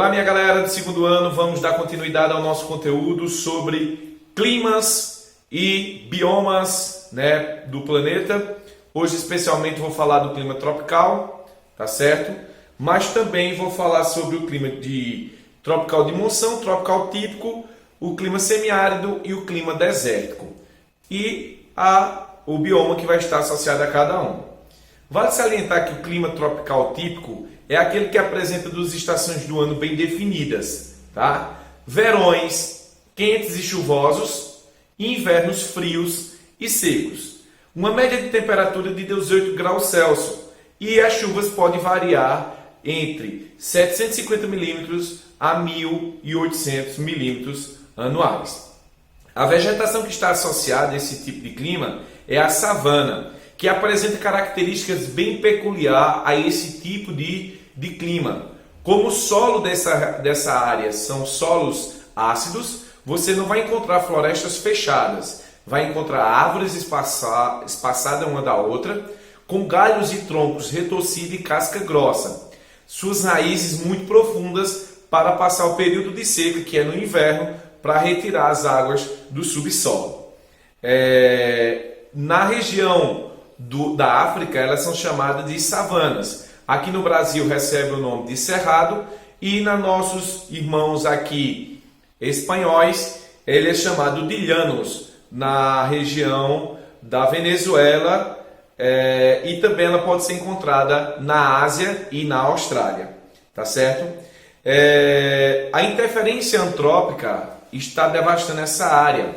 Olá, minha galera do segundo ano, vamos dar continuidade ao nosso conteúdo sobre climas e biomas, do planeta. Hoje, especialmente, vou falar do clima tropical, tá certo? Mas também vou falar sobre o clima tropical de monção, tropical típico, o clima semiárido e o clima desértico. E o bioma que vai estar associado a cada um. Vale salientar que o clima tropical típico é aquele que apresenta duas estações do ano bem definidas, tá? Verões quentes e chuvosos e invernos frios e secos. Uma média de temperatura de 18 graus Celsius e as chuvas podem variar entre 750 milímetros a 1.800 milímetros anuais. A vegetação que está associada a esse tipo de clima é a savana, que apresenta características bem peculiares a esse tipo de clima. Como o solo dessa área são solos ácidos, você não vai encontrar florestas fechadas, vai encontrar árvores espaçadas uma da outra, com galhos e troncos retorcidos e casca grossa. Suas raízes muito profundas para passar o período de seca, que é no inverno, para retirar as águas do subsolo. Na região da África, elas são chamadas de savanas. Aqui no Brasil recebe o nome de cerrado e na nossos irmãos aqui espanhóis, ele é chamado de llanos, na região da Venezuela, e também ela pode ser encontrada na Ásia e na Austrália, tá certo? A interferência antrópica está devastando essa área,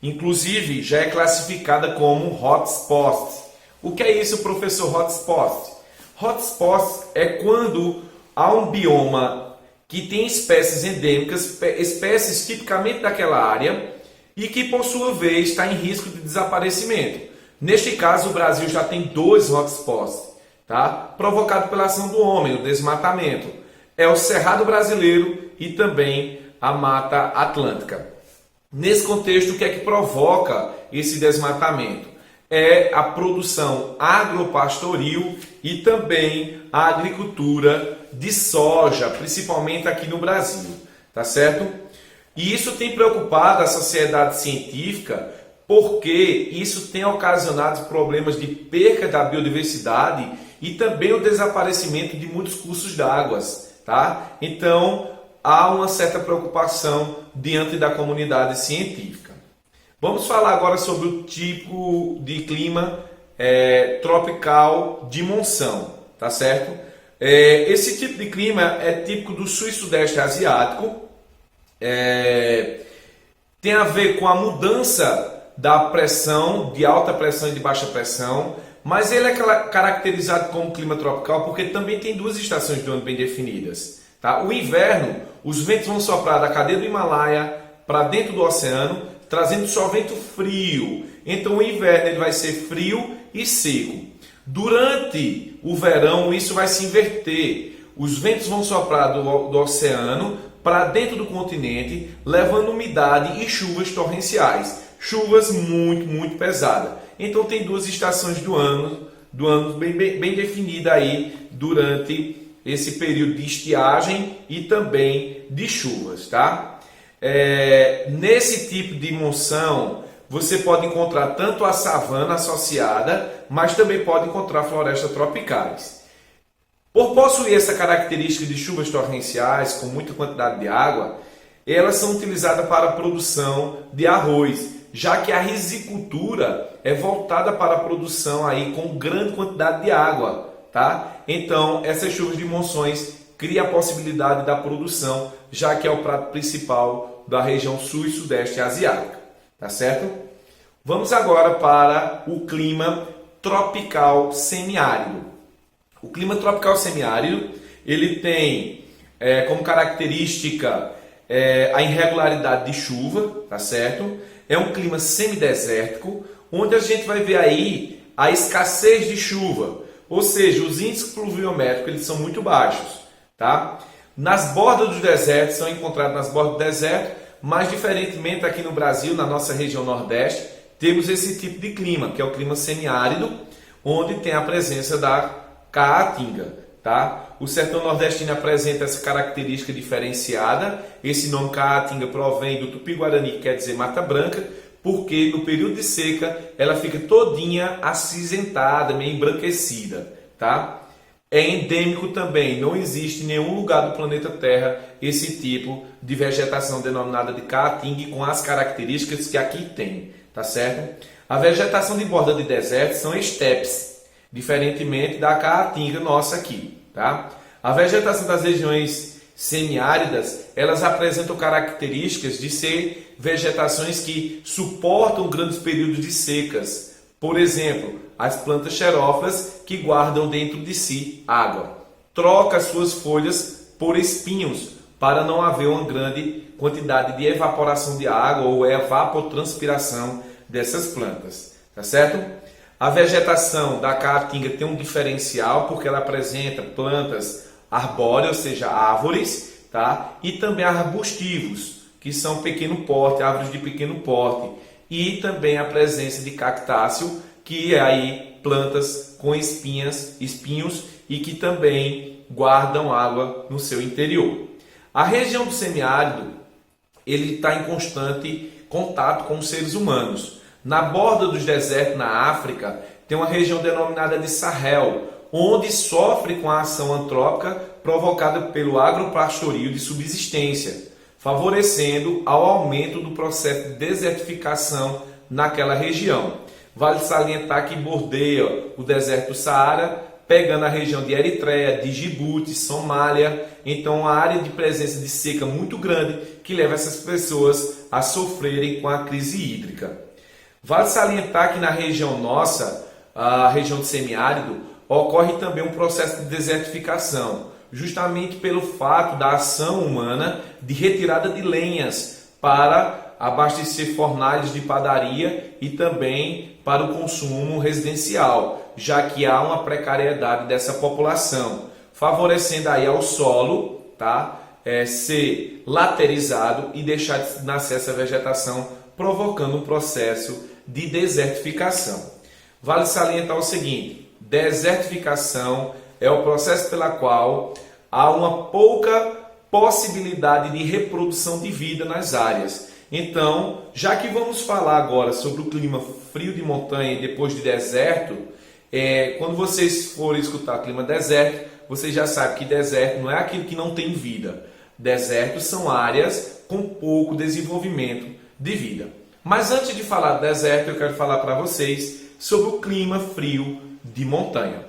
inclusive já é classificada como hotspot. O que é isso, professor hotspot? Hotspot é quando há um bioma que tem espécies endêmicas, espécies tipicamente daquela área e que por sua vez está em risco de desaparecimento. Neste caso, o Brasil já tem 2 hotspots, tá? Provocado pela ação do homem, o desmatamento. É o Cerrado Brasileiro e também a Mata Atlântica. Nesse contexto, o que é que provoca esse desmatamento? É a produção agropastoril e também a agricultura de soja, principalmente aqui no Brasil, tá certo? E isso tem preocupado a sociedade científica porque isso tem ocasionado problemas de perca da biodiversidade e também o desaparecimento de muitos cursos d'água, tá? Então, há uma certa preocupação diante da comunidade científica. Vamos falar agora sobre o tipo de clima tropical de monção, tá certo? Esse tipo de clima é típico do sul e sudeste asiático, tem a ver com a mudança da pressão, de alta pressão e de baixa pressão, mas ele é caracterizado como clima tropical porque também tem 2 estações do ano bem definidas. Tá? O inverno, os ventos vão soprar da cadeia do Himalaia para dentro do oceano, trazendo só vento frio. Então o inverno ele vai ser frio e seco. Durante o verão isso vai se inverter. Os ventos vão soprar do oceano para dentro do continente, levando umidade e chuvas torrenciais. Chuvas muito pesadas. Então tem 2 estações do ano bem definida aí durante esse período de estiagem e também de chuvas, tá? Nesse tipo de monção, você pode encontrar tanto a savana associada, mas também pode encontrar florestas tropicais. Por possuir essa característica de chuvas torrenciais com muita quantidade de água, elas são utilizadas para a produção de arroz, já que a risicultura é voltada para a produção aí com grande quantidade de água, tá? Então, essas chuvas de monções criam a possibilidade da produção, já que é o prato principal da região sul e sudeste asiática, tá certo? Vamos agora para o clima tropical semiárido. O clima tropical semiárido, ele tem como característica a irregularidade de chuva, tá certo? É um clima semidesértico, onde a gente vai ver aí a escassez de chuva, ou seja, os índices pluviométricos eles são muito baixos, tá? Nas bordas dos desertos, são encontrados nas bordas do deserto, mas diferentemente aqui no Brasil, na nossa região nordeste, temos esse tipo de clima, que é o clima semiárido, onde tem a presença da caatinga, tá? O sertão nordestino apresenta essa característica diferenciada. Esse nome Caatinga provém do Tupi-Guarani, que quer dizer Mata Branca, porque no período de seca ela fica todinha acinzentada, meio embranquecida, tá? É endêmico também, não existe em nenhum lugar do planeta Terra esse tipo de vegetação denominada de Caatinga com as características que aqui tem, tá certo? A vegetação de borda de deserto são estepes, diferentemente da Caatinga nossa aqui, tá? A vegetação das regiões semiáridas, elas apresentam características de ser vegetações que suportam grandes períodos de secas. Por exemplo, as plantas xerófilas que guardam dentro de si água. Troca suas folhas por espinhos para não haver uma grande quantidade de evaporação de água ou evapotranspiração dessas plantas, tá certo? A vegetação da Caatinga tem um diferencial porque ela apresenta plantas arbóreas, ou seja, árvores, tá? E também arbustivos, que são pequeno porte, árvores de pequeno porte, e também a presença de cactáceo, que é aí plantas com espinhos e que também guardam água no seu interior. A região do semiárido, ele está em constante contato com os seres humanos. Na borda dos desertos na África, tem uma região denominada de Sahel, onde sofre com a ação antrópica provocada pelo agropastorio de subsistência, favorecendo ao aumento do processo de desertificação naquela região. Vale salientar que bordeia o deserto do Saara, pegando a região de Eritreia, de Djibouti, Somália. Então, uma área de presença de seca muito grande que leva essas pessoas a sofrerem com a crise hídrica. Vale salientar que na região nossa, a região do semiárido, ocorre também um processo de desertificação, justamente pelo fato da ação humana de retirada de lenhas para abastecer fornalhas de padaria e também para o consumo residencial, já que há uma precariedade dessa população, favorecendo aí ao solo, tá? Ser laterizado e deixar de nascer essa vegetação, provocando um processo de desertificação. Vale salientar o seguinte: desertificação é o processo pela qual há uma pouca possibilidade de reprodução de vida nas áreas. Então, já que vamos falar agora sobre o clima frio de montanha e depois de deserto, quando vocês forem escutar clima deserto, vocês já sabem que deserto não é aquilo que não tem vida. Desertos são áreas com pouco desenvolvimento de vida. Mas antes de falar do deserto, eu quero falar para vocês sobre o clima frio de montanha.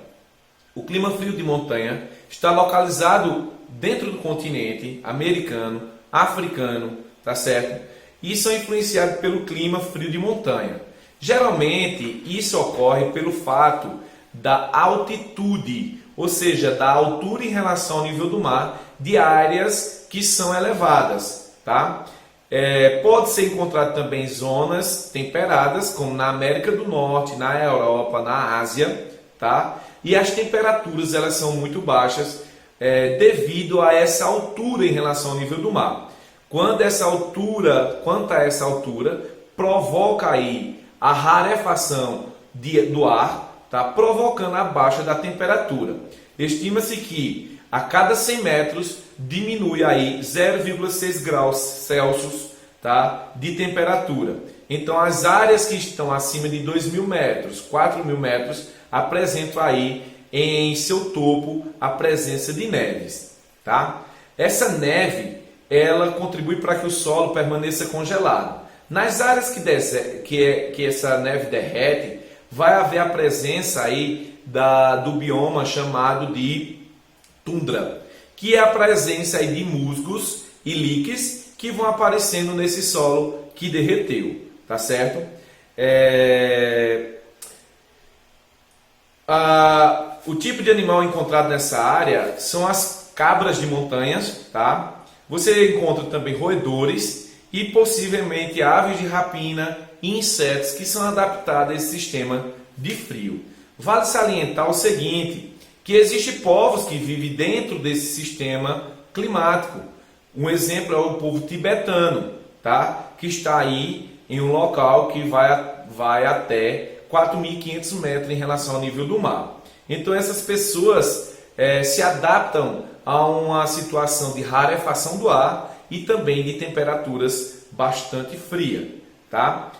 O clima frio de montanha está localizado dentro do continente americano, africano, tá certo? E são influenciados pelo clima frio de montanha. Geralmente, isso ocorre pelo fato da altitude, ou seja, da altura em relação ao nível do mar de áreas que são elevadas, tá? Pode ser encontrado também zonas temperadas, como na América do Norte, na Europa, na Ásia, tá? E as temperaturas elas são muito baixas devido a essa altura em relação ao nível do mar. Quanto a essa altura, provoca aí a rarefação do ar, tá? Provocando a baixa da temperatura. Estima-se que a cada 100 metros diminui aí 0,6 graus Celsius, tá? De temperatura. Então as áreas que estão acima de 2.000 metros, 4.000 metros, apresentam aí em seu topo a presença de neves, tá? Essa neve ela contribui para que o solo permaneça congelado. Nas áreas que essa neve derrete, vai haver a presença aí do bioma chamado de tundra, que é a presença aí de musgos e líquens que vão aparecendo nesse solo que derreteu, tá certo? O tipo de animal encontrado nessa área são as cabras de montanhas, tá? Você encontra também roedores e possivelmente aves de rapina e insetos que são adaptados a esse sistema de frio. Vale salientar o seguinte, que existem povos que vivem dentro desse sistema climático. Um exemplo é o povo tibetano, tá? Que está aí em um local que vai até 4.500 metros em relação ao nível do mar. Então essas pessoas se adaptam a uma situação de rarefação do ar e também de temperaturas bastante frias, tá?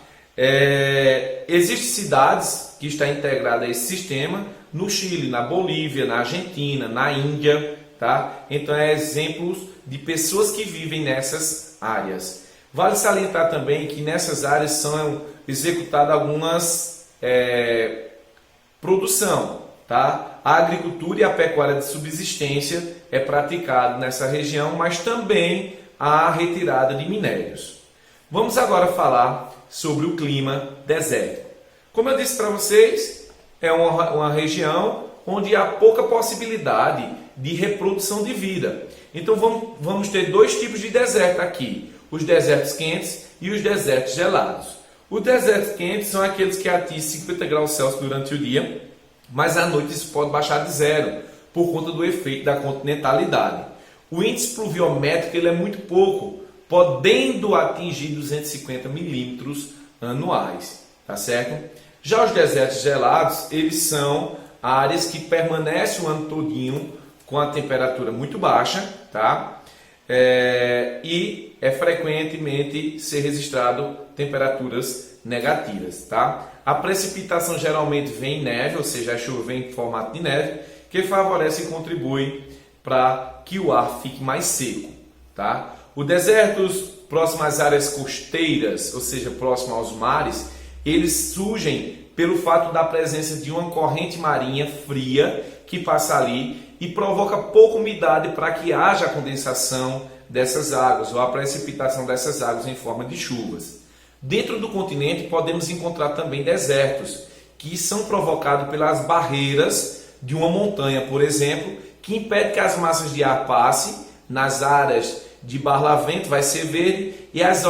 Existem cidades que estão integradas a esse sistema no Chile, na Bolívia, na Argentina, na Índia, tá? Então exemplos de pessoas que vivem nessas áreas. Vale salientar também que nessas áreas são executadas algumas produção, tá? A agricultura e a pecuária de subsistência é praticado nessa região, mas também a retirada de minérios. Vamos agora falar sobre o clima desértico. Como eu disse para vocês, é uma região onde há pouca possibilidade de reprodução de vida. Então vamos ter dois tipos de deserto aqui, os desertos quentes e os desertos gelados. Os desertos quentes são aqueles que atingem 50 graus Celsius durante o dia, mas à noite isso pode baixar de zero, por conta do efeito da continentalidade. O índice pluviométrico ele é muito pouco, podendo atingir 250 milímetros anuais, tá certo? Já os desertos gelados, eles são áreas que permanecem o ano todinho com a temperatura muito baixa, tá? E é frequentemente ser registrado temperaturas negativas, tá? A precipitação geralmente vem em neve, ou seja, a chuva vem em formato de neve, que favorece e contribui para que o ar fique mais seco, tá? Os desertos próximos às áreas costeiras, ou seja, próximos aos mares, eles surgem pelo fato da presença de uma corrente marinha fria que passa ali e provoca pouca umidade para que haja a condensação dessas águas ou a precipitação dessas águas em forma de chuvas. Dentro do continente podemos encontrar também desertos que são provocados pelas barreiras de uma montanha, por exemplo, que impede que as massas de ar passem. Nas áreas de barlavento vai ser verde e as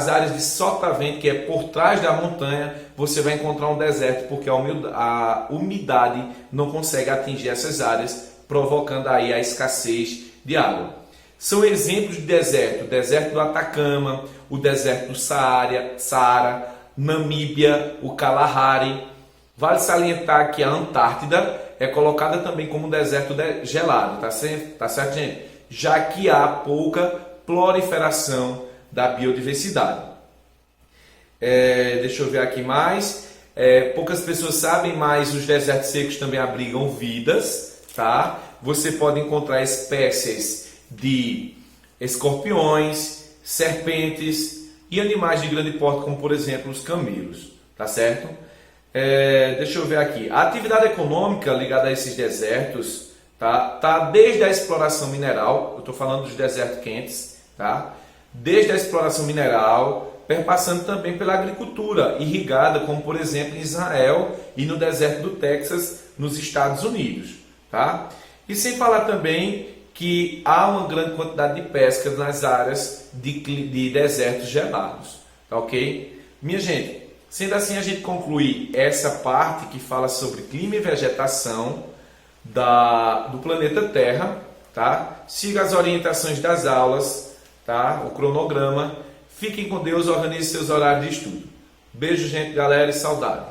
áreas de sotavento, que é por trás da montanha, você vai encontrar um deserto porque a umidade não consegue atingir essas áreas, provocando aí a escassez de água. São exemplos de deserto: o deserto do Atacama, o deserto do Saara, Namíbia, o Kalahari. Vale salientar que a Antártida é colocada também como um deserto gelado, tá certo, gente? Já que há pouca proliferação da biodiversidade. Deixa eu ver aqui mais. Poucas pessoas sabem, mas os desertos secos também abrigam vidas, tá? Você pode encontrar espécies de escorpiões, serpentes e animais de grande porte, como por exemplo os camelos, tá certo? Deixa eu ver aqui. A atividade econômica ligada a esses desertos tá desde a exploração mineral, eu estou falando dos desertos quentes, tá? Desde a exploração mineral, perpassando também pela agricultura irrigada, como por exemplo em Israel e no deserto do Texas, nos Estados Unidos, tá? E sem falar também que há uma grande quantidade de pesca nas áreas de desertos gelados, tá ok? Minha gente, sendo assim a gente conclui essa parte que fala sobre clima e vegetação do planeta Terra, tá? Siga as orientações das aulas, tá? O cronograma. Fiquem com Deus, organize seus horários de estudo. Beijo, gente, galera, e saudade.